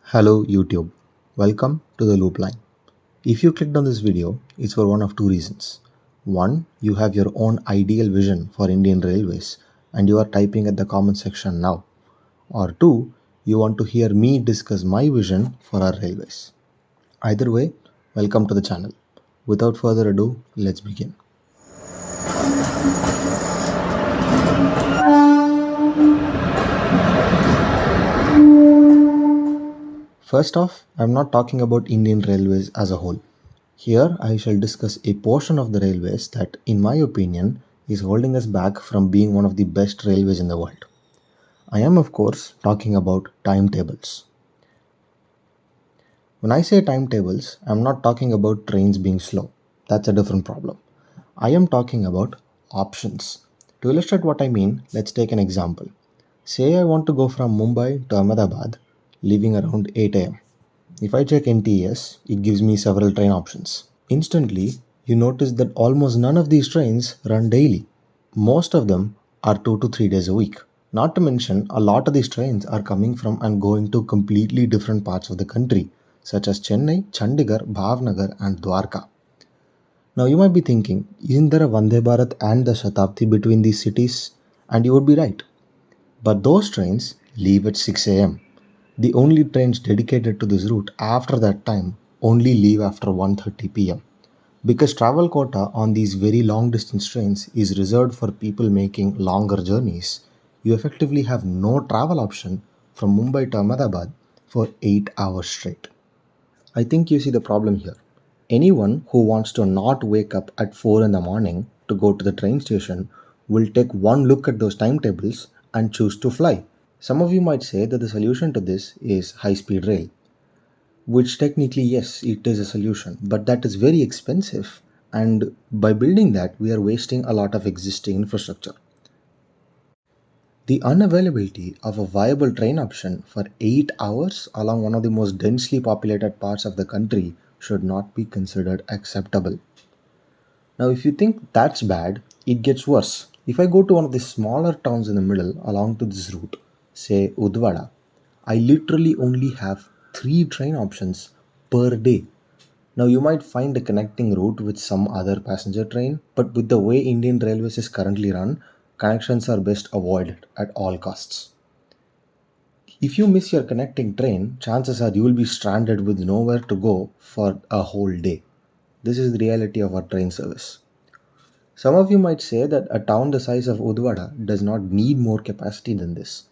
Hello YouTube, welcome to the loop line. If you clicked on this video, it's for one of two reasons. One, you have your own ideal vision for Indian Railways and you are typing at the comment section now. Or two, you want to hear me discuss my vision for our railways. Either way, welcome to the channel. Without further ado, let's begin. First off, I'm not talking about Indian Railways as a whole. Here, I shall discuss a portion of the railways that, in my opinion, is holding us back from being one of the best railways in the world. I am, of course, talking about timetables. When I say timetables, I'm not talking about trains being slow. That's a different problem. I am talking about options. To illustrate what I mean, let's take an example. Say I want to go from Mumbai to Ahmedabad, leaving around 8 am. If I check NTS, it gives me several train options. Instantly, you notice that almost none of these trains run daily. Most of them are 2 to 3 days a week. Not to mention, a lot of these trains are coming from and going to completely different parts of the country, such as Chennai, Chandigarh, Bhavnagar, and Dwarka. Now, you might be thinking, isn't there a Vande Bharat and the Shatabdi between these cities? And you would be right. But those trains leave at 6 am. The only trains dedicated to this route after that time only leave after 1:30 pm. Because travel quota on these very long distance trains is reserved for people making longer journeys, you effectively have no travel option from Mumbai to Ahmedabad for 8 hours straight. I think you see the problem here. Anyone who wants to not wake up at 4 in the morning to go to the train station will take one look at those timetables and choose to fly. Some of you might say that the solution to this is high speed rail, which technically, yes, it is a solution, but that is very expensive. And by building that, we are wasting a lot of existing infrastructure. The unavailability of a viable train option for 8 hours along one of the most densely populated parts of the country should not be considered acceptable. Now, if you think that's bad, it gets worse. If I go to one of the smaller towns in the middle along to this route, say Udvada, I literally only have 3 train options per day. Now, you might find a connecting route with some other passenger train, but with the way Indian Railways is currently run, connections are best avoided at all costs. If you miss your connecting train, chances are you will be stranded with nowhere to go for a whole day. This is the reality of our train service. Some of you might say that a town the size of Udvada does not need more capacity than this,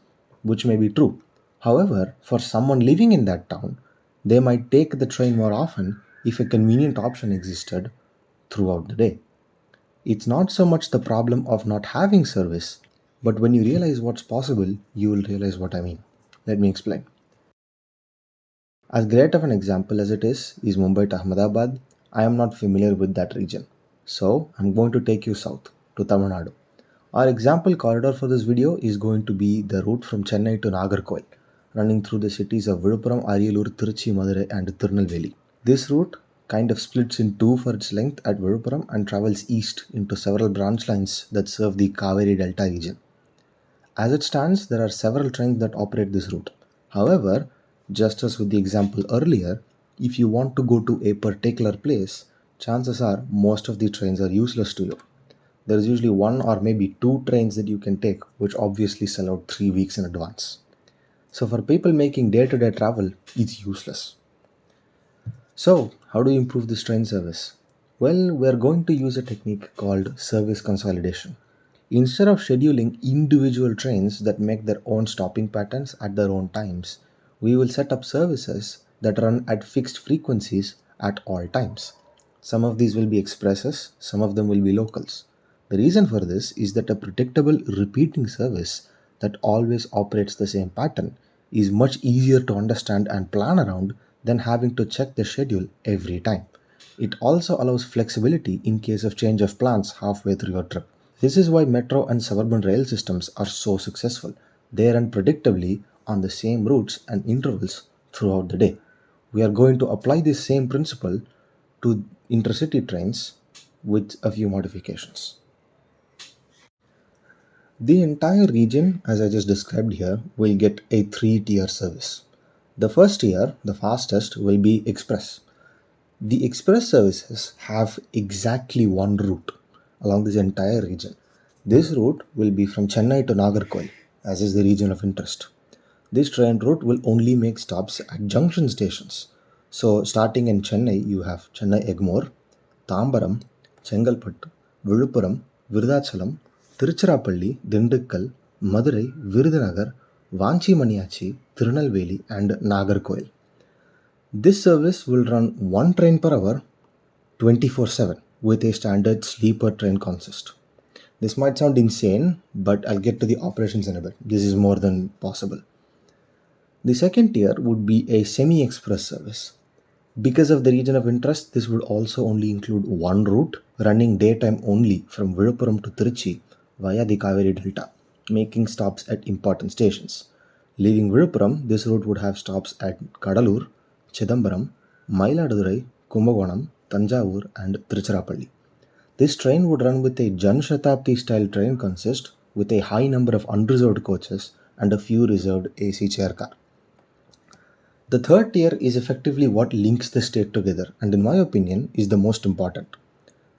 which may be true. However, for someone living in that town, they might take the train more often if a convenient option existed throughout the day. It's not so much the problem of not having service, but when you realize what's possible, you will realize what I mean. Let me explain. As great of an example as it is Mumbai to Ahmedabad, I am not familiar with that region. So I'm going to take you south to Tamil Nadu. Our example corridor for this video is going to be the route from Chennai to Nagarkoil, running through the cities of Viluppuram, Ariyalur, Tiruchi, Madurai, and Tirunelveli. This route kind of splits in two for its length at Viluppuram and travels east into several branch lines that serve the Kaveri Delta region. As it stands, there are several trains that operate this route. However, just as with the example earlier, if you want to go to a particular place, chances are most of the trains are useless to you. There is usually one or maybe two trains that you can take, which obviously sell out 3 weeks in advance. So, for people making day to day travel, it's useless. So, how do you improve this train service? Well, we're going to use a technique called service consolidation. Instead of scheduling individual trains that make their own stopping patterns at their own times, we will set up services that run at fixed frequencies at all times. Some of these will be expresses, some of them will be locals. The reason for this is that a predictable repeating service that always operates the same pattern is much easier to understand and plan around than having to check the schedule every time. It also allows flexibility in case of change of plans halfway through your trip. This is why metro and suburban rail systems are so successful. They run predictably on the same routes and intervals throughout the day. We are going to apply this same principle to intercity trains with a few modifications. The entire region, as I just described here, will get a 3 tier service. The first tier, the fastest, will be express. The express services have exactly one route along this entire region. This route will be from Chennai to Nagarkoil, as is the region of interest. This train route will only make stops at junction stations. So, starting in Chennai, you have Chennai Egmore, Tambaram, Chengalpattu, Viluppuram, Virudhachalam, Tiruchirappalli, Dindikkal, Madurai, Virudhunagar, Vanchi Tirunelveli, and Nagarkoil. This service will run one train per hour 24/7 with a standard sleeper train consist. This might sound insane, but I'll get to the operations in a bit. This is more than possible. The second tier would be a semi express service. Because of the region of interest, this would also only include one route running daytime only from Viluppuram to Trichy via the Kaveri Delta, making stops at important stations. Leaving Viluppuram, this route would have stops at Kadalur, Chidambaram, Mayiladurai, Kumbakonam, Tanjavur, and Tiruchirappalli. This train would run with a Jan Shatabdi style train consist with a high number of unreserved coaches and a few reserved AC chair car. The third tier is effectively what links the state together and, in my opinion, is the most important.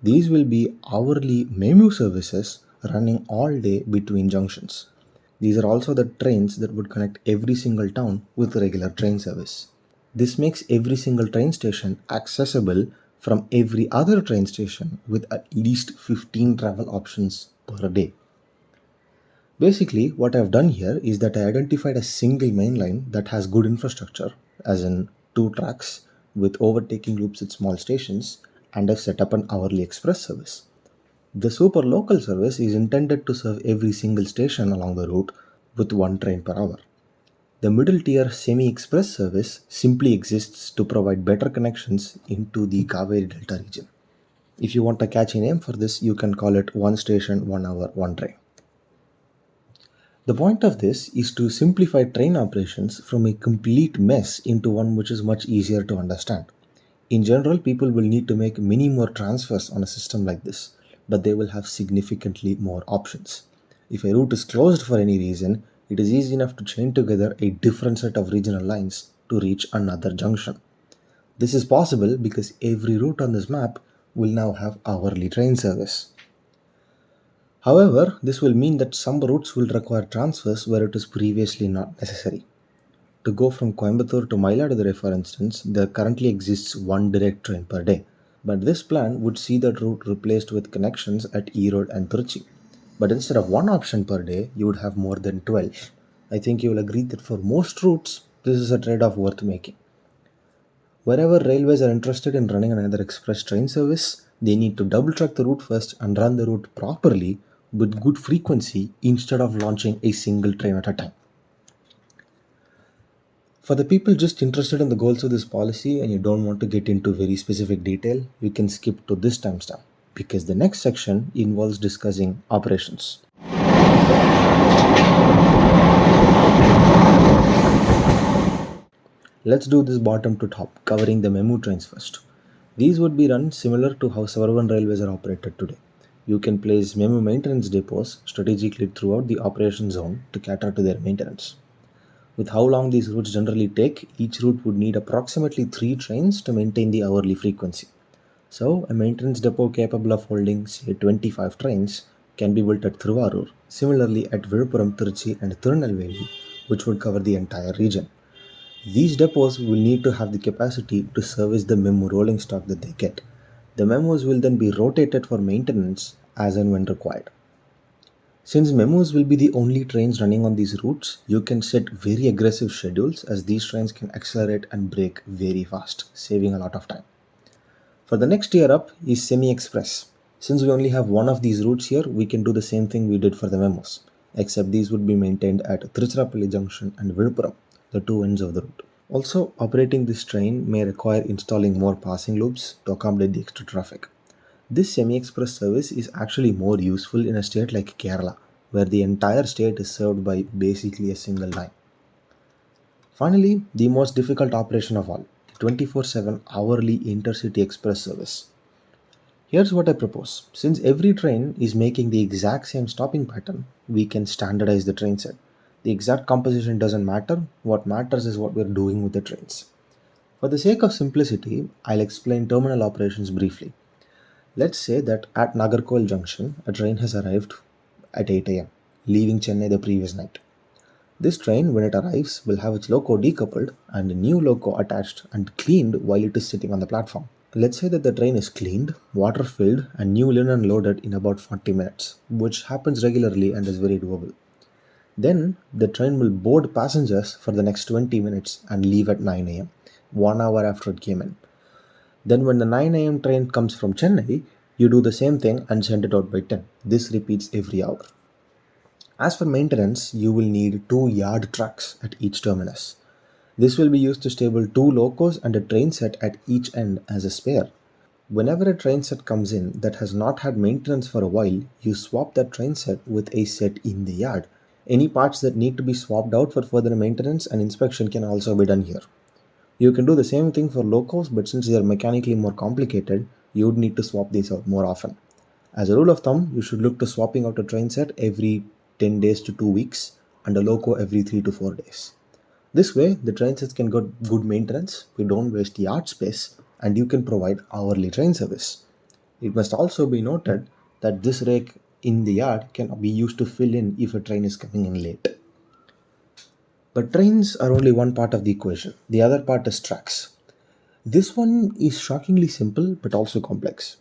These will be hourly MEMU services running all day between junctions. These are also the trains that would connect every single town with regular train service. This makes every single train station accessible from every other train station with at least 15 travel options per day. Basically, what I've done here is that I identified a single main line that has good infrastructure, as in two tracks with overtaking loops at small stations, and I've set up an hourly express service. The super local service is intended to serve every single station along the route with one train per hour. The middle tier semi express service simply exists to provide better connections into the Kaveri Delta region. If you want a catchy name for this, you can call it one station, 1 hour, one train. The point of this is to simplify train operations from a complete mess into one which is much easier to understand. In general, people will need to make many more transfers on a system like this, but they will have significantly more options. If a route is closed for any reason, it is easy enough to chain together a different set of regional lines to reach another junction. This is possible because every route on this map will now have hourly train service. However, this will mean that some routes will require transfers where it is previously not necessary. To go from Coimbatore to Mayiladuthurai, for instance, there currently exists one direct train per day. But this plan would see that route replaced with connections at Erode and Trichy. But instead of one option per day, you would have more than 12. I think you will agree that for most routes, this is a trade off worth making. Wherever railways are interested in running another express train service, they need to double check the route first and run the route properly with good frequency instead of launching a single train at a time. For the people just interested in the goals of this policy and you don't want to get into very specific detail, you can skip to this timestamp because the next section involves discussing operations. Let's do this bottom to top, covering the MEMU trains first. These would be run similar to how suburban railways are operated today. You can place MEMU maintenance depots strategically throughout the operation zone to cater to their maintenance. With how long these routes generally take, each route would need approximately 3 trains to maintain the hourly frequency. So, a maintenance depot capable of holding, say, 25 trains can be built at Thiruvarur, similarly at Viluppuram, Trichy, and Tirunelveli, which would cover the entire region. These depots will need to have the capacity to service the MEMU rolling stock that they get. The MEMUs will then be rotated for maintenance as and when required. Since MEMUs will be the only trains running on these routes, you can set very aggressive schedules as these trains can accelerate and brake very fast, saving a lot of time. For the next tier up is semi-express. Since we only have one of these routes here, we can do the same thing we did for the MEMUs, except these would be maintained at Tiruchirappalli Junction and Viluppuram, the two ends of the route. Also, operating this train may require installing more passing loops to accommodate the extra traffic. This semi-express service is actually more useful in a state like Kerala, where the entire state is served by basically a single line. Finally, the most difficult operation of all, 24/7 hourly intercity express service. Here's what I propose. Since every train is making the exact same stopping pattern, we can standardize the train set. The exact composition doesn't matter. What matters is what we're doing with the trains. For the sake of simplicity, I'll explain terminal operations briefly. Let's say that at Nagarkoil Junction, a train has arrived at 8 am, leaving Chennai the previous night. This train, when it arrives, will have its loco decoupled and a new loco attached and cleaned while it is sitting on the platform. Let's say that the train is cleaned, water filled, and new linen loaded in about 40 minutes, which happens regularly and is very doable. Then the train will board passengers for the next 20 minutes and leave at 9 am, 1 hour after it came in. Then, when the 9 am train comes from Chennai, you do the same thing and send it out by 10. This repeats every hour. As for maintenance, you will need two yard tracks at each terminus. This will be used to stable two locos and a train set at each end as a spare. Whenever a train set comes in that has not had maintenance for a while, you swap that train set with a set in the yard. Any parts that need to be swapped out for further maintenance and inspection can also be done here. You can do the same thing for locos, but since they are mechanically more complicated, you would need to swap these out more often. As a rule of thumb, you should look to swapping out a train set every 10 days to 2 weeks and a loco every 3 to 4 days. This way, the train sets can get good maintenance, we don't waste yard space, and you can provide hourly train service. It must also be noted that this rake in the yard can be used to fill in if a train is coming in late. But trains are only one part of the equation. The other part is tracks. This one is shockingly simple but also complex.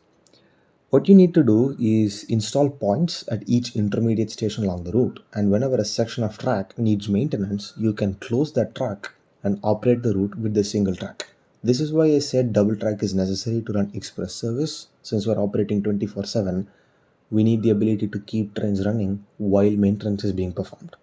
What you need to do is install points at each intermediate station along the route, and whenever a section of track needs maintenance, you can close that track and operate the route with the single track. This is why I said double track is necessary to run express service. Since we're operating 24/7, we need the ability to keep trains running while maintenance is being performed.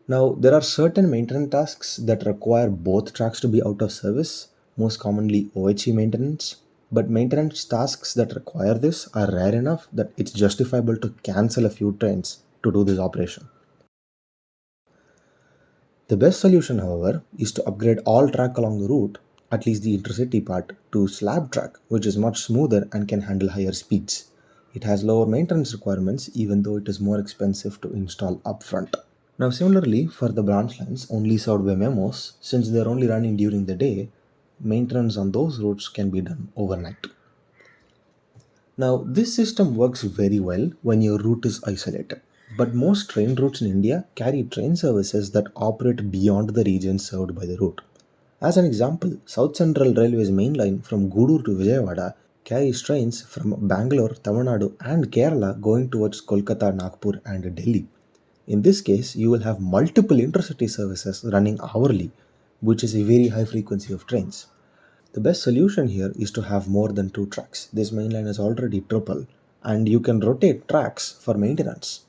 Now, there are certain maintenance tasks that require both tracks to be out of service, most commonly OHE maintenance. But maintenance tasks that require this are rare enough that it's justifiable to cancel a few trains to do this operation. The best solution, however, is to upgrade all track along the route, at least the intercity part, to slab track, which is much smoother and can handle higher speeds. It has lower maintenance requirements even though it is more expensive to install upfront. Now, similarly, for the branch lines only served by memos, since they are only running during the day, maintenance on those routes can be done overnight. Now, this system works very well when your route is isolated, but most train routes in India carry train services that operate beyond the region served by the route. As an example, South Central Railway's main line from Gudur to Vijayawada carries trains from Bangalore, Tamil Nadu, and Kerala going towards Kolkata, Nagpur, and Delhi. In this case, you will have multiple intercity services running hourly, which is a very high frequency of trains. The best solution here is to have more than two tracks. This main line is already triple, and you can rotate tracks for maintenance.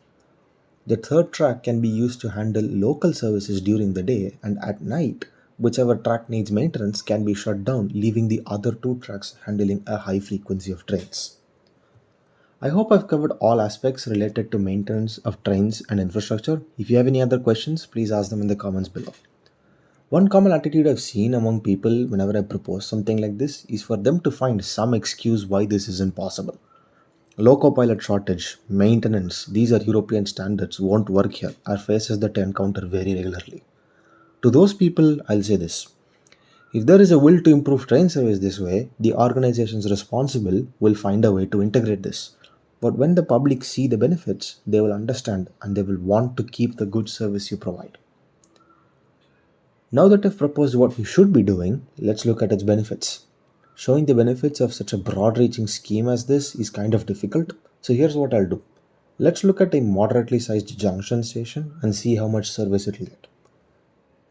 The third track can be used to handle local services during the day, and at night, whichever track needs maintenance can be shut down, leaving the other two tracks handling a high frequency of trains. I hope I've covered all aspects related to maintenance of trains and infrastructure. If you have any other questions, please ask them in the comments below. One common attitude I've seen among people whenever I propose something like this is for them to find some excuse why this isn't possible. Loco pilot shortage, maintenance, these are European standards, won't work here, are phrases that I encounter very regularly. To those people, I'll say this. If there is a will to improve train service this way, the organizations responsible will find a way to integrate this. But when the public see the benefits, they will understand and they will want to keep the good service you provide. Now that I've proposed what we should be doing, let's look at its benefits. Showing the benefits of such a broad reaching scheme as this is kind of difficult, so here's what I'll do. Let's look at a moderately sized junction station and see how much service it will get.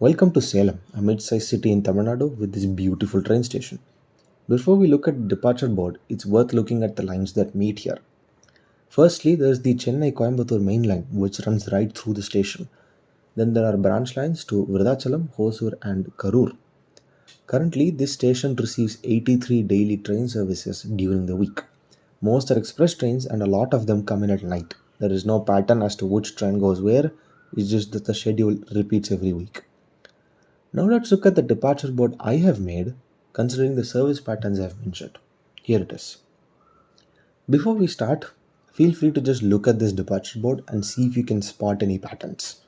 Welcome to Salem, a mid-sized city in Tamil Nadu with this beautiful train station. Before we look at the departure board, it's worth looking at the lines that meet here. Firstly, there's the Chennai Coimbatore main line, which runs right through the station. Then there are branch lines to Virudhachalam, Hosur, and Karur. Currently, this station receives 83 daily train services during the week. Most are express trains and a lot of them come in at night. There is no pattern as to which train goes where, it's just that the schedule repeats every week. Now let's look at the departure board I have made considering the service patterns I have mentioned. Here it is. Before we start, feel free to just look at this departure board and see if you can spot any patterns.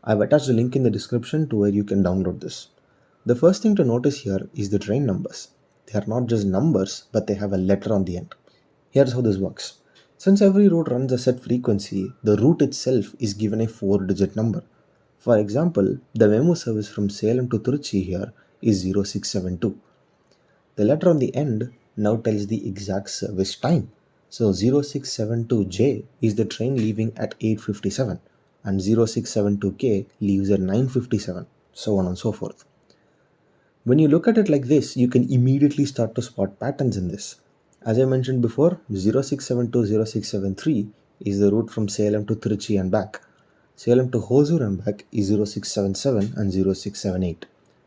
I've attached a link in the description to where you can download this. The first thing to notice here is the train numbers. They are not just numbers, but they have a letter on the end. Here's how this works. Since every route runs a set frequency, the route itself is given a 4-digit number. For example, the memo service from Salem to Trichy here is 0672. The letter on the end now tells the exact service time. So 0672J is the train leaving at 8:57 and 0672K leaves at 9:57, so on and so forth. When you look at it like this, you can immediately start to spot patterns in this. As I mentioned before, 0672-0673 is the route from Salem to Trichy and back. Salem to Hosur and back is 0677 and 0678.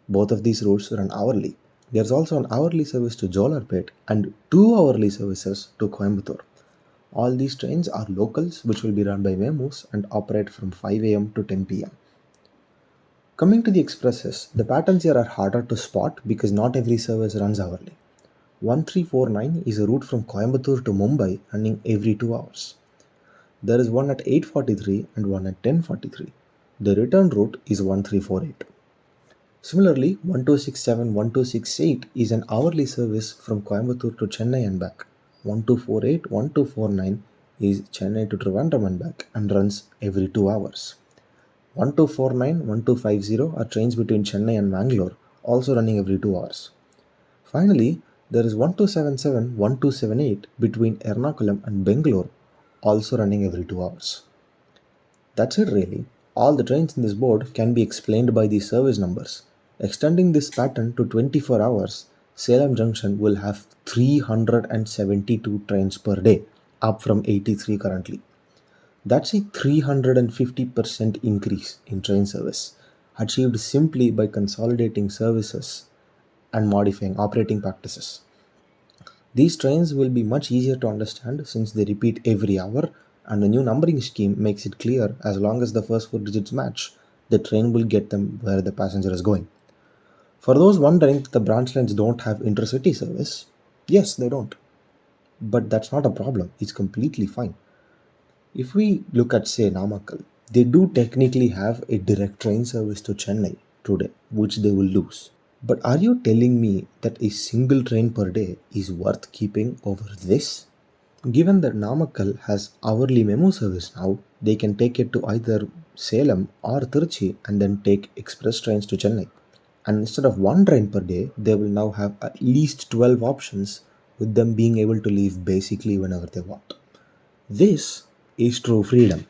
Both of these routes run hourly. There's also an hourly service to Jolarpet and 2 hourly services to Coimbatore. All these trains are locals which will be run by memos and operate from 5 am to 10 pm. Coming to the expresses, the patterns here are harder to spot because not every service runs hourly. 1349 is a route from Coimbatore to Mumbai running every 2 hours. There is one at 8:43 and one at 10:43. The return route is 1348. Similarly, 1267 1268 is an hourly service from Coimbatore to Chennai and back. 1248 1249 is Chennai to Trivandrum and back and runs every 2 hours. 1249 1250 are trains between Chennai and Bangalore, also running every 2 hours. Finally, there is 1277 1278 between Ernakulam and Bangalore, also running every 2 hours. That's it really. All the trains in this board can be explained by these service numbers. Extending this pattern to 24 hours, Salem Junction will have 372 trains per day, up from 83 currently. That's a 350% increase in train service, achieved simply by consolidating services and modifying operating practices. These trains will be much easier to understand since they repeat every hour, and the new numbering scheme makes it clear as long as the first 4 digits match, the train will get them where the passenger is going. For those wondering if the branch lines don't have intercity service, yes, they don't. But that's not a problem, it's completely fine. If we look at, say, Namakkal, they do technically have a direct train service to Chennai today, which they will lose. But are you telling me that a single train per day is worth keeping over this? Given that Namakkal has hourly memo service now, they can take it to either Salem or Trichy and then take express trains to Chennai. And instead of one train per day, they will now have at least 12 options, with them being able to leave basically whenever they want. This is true freedom.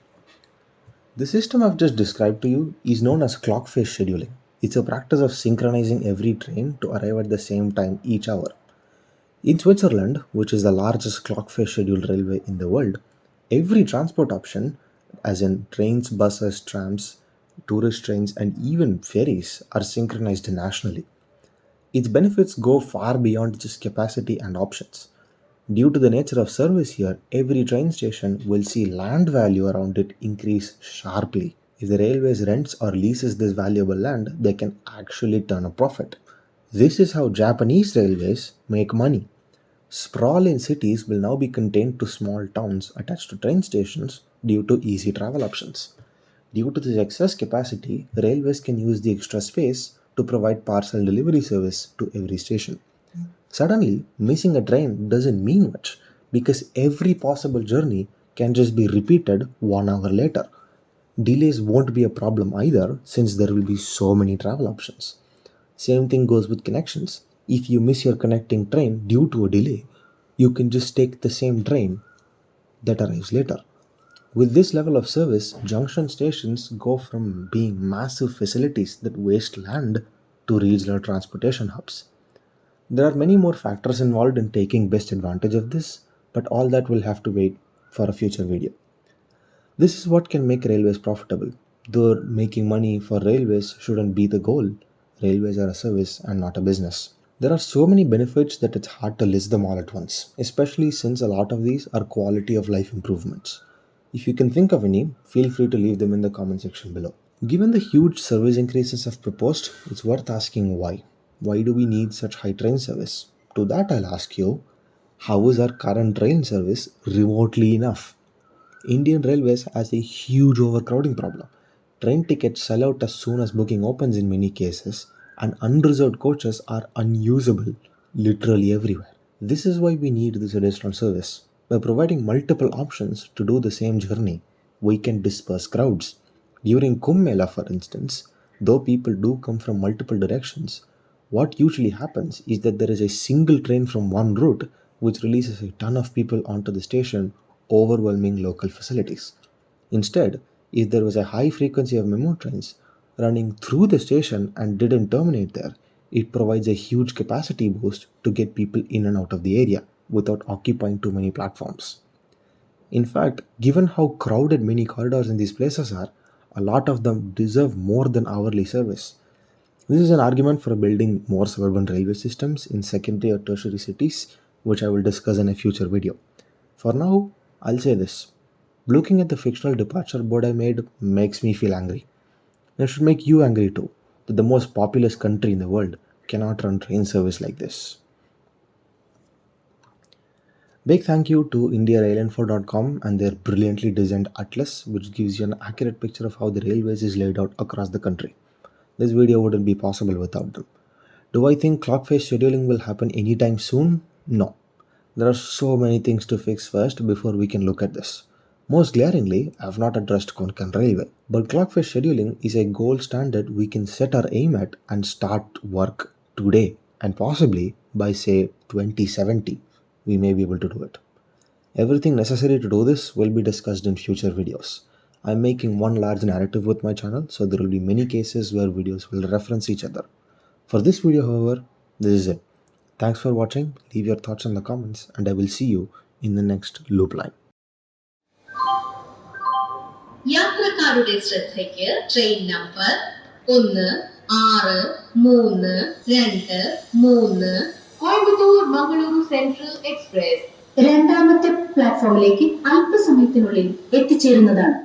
The system I've just described to you is known as clockface scheduling. It's a practice of synchronizing every train to arrive at the same time each hour. In Switzerland, which is the largest clockface scheduled railway in the world, every transport option, as in trains, buses, trams, tourist trains, and even ferries, are synchronized nationally. Its benefits go far beyond just capacity and options. Due to the nature of service here, every train station will see land value around it increase sharply. If the railways rents or leases this valuable land, they can actually turn a profit. This is how Japanese railways make money. Sprawl in cities will now be contained to small towns attached to train stations due to easy travel options. Due to this excess capacity, railways can use the extra space to provide parcel delivery service to every station. Suddenly, missing a train doesn't mean much because every possible journey can just be repeated 1 hour later. Delays won't be a problem either since there will be so many travel options. Same thing goes with connections. If you miss your connecting train due to a delay, you can just take the same train that arrives later. With this level of service, junction stations go from being massive facilities that waste land to regional transportation hubs. There are many more factors involved in taking best advantage of this, but all that will have to wait for a future video. This is what can make railways profitable. Though making money for railways shouldn't be the goal, railways are a service and not a business. There are so many benefits that it's hard to list them all at once, especially since a lot of these are quality of life improvements. If you can think of any, feel free to leave them in the comment section below. Given the huge service increases I've proposed, it's worth asking why. Why do we need such high train service? To that I'll ask you, how is our current train service remotely enough? Indian Railways has a huge overcrowding problem. Train tickets sell out as soon as booking opens in many cases, and unreserved coaches are unusable literally everywhere. This is why we need this additional service. By providing multiple options to do the same journey, we can disperse crowds. During Kumbh Mela, for instance, though people do come from multiple directions, what usually happens is that there is a single train from one route which releases a ton of people onto the station, overwhelming local facilities. Instead, if there was a high frequency of memo trains running through the station and didn't terminate there, it provides a huge capacity boost to get people in and out of the area without occupying too many platforms. In fact, given how crowded many corridors in these places are, a lot of them deserve more than hourly service. This is an argument for building more suburban railway systems in secondary or tertiary cities, which I will discuss in a future video. For now, I'll say this. Looking at the fictional departure board I made makes me feel angry. It should make you angry too, that the most populous country in the world cannot run train service like this. Big thank you to IndiaRailInfo.com and their brilliantly designed atlas, which gives you an accurate picture of how the railways is laid out across the country. This video wouldn't be possible without them. Do I think clockface scheduling will happen anytime soon? No. There are so many things to fix first before we can look at this. Most glaringly, I have not addressed Konkan Railway, but clockface scheduling is a gold standard we can set our aim at and start work today, and possibly by say 2070, we may be able to do it. Everything necessary to do this will be discussed in future videos. I'm making one large narrative with my channel, so there will be many cases where videos will reference each other. For this video, however, this is it. Thanks for watching, leave your thoughts in the comments, and I will see you in the next loop line. യാത്രക്കാരുടെ ശ്രദ്ധയ്ക്ക് train number 1632 Coimbatore Mangaluru central express രണ്ടാമത്തെ പ്ലാറ്റ്ഫോമിലേക്ക് അല്പസമയത്തിനുള്ളിൽ എത്തിച്ചേരുന്നതാണ്.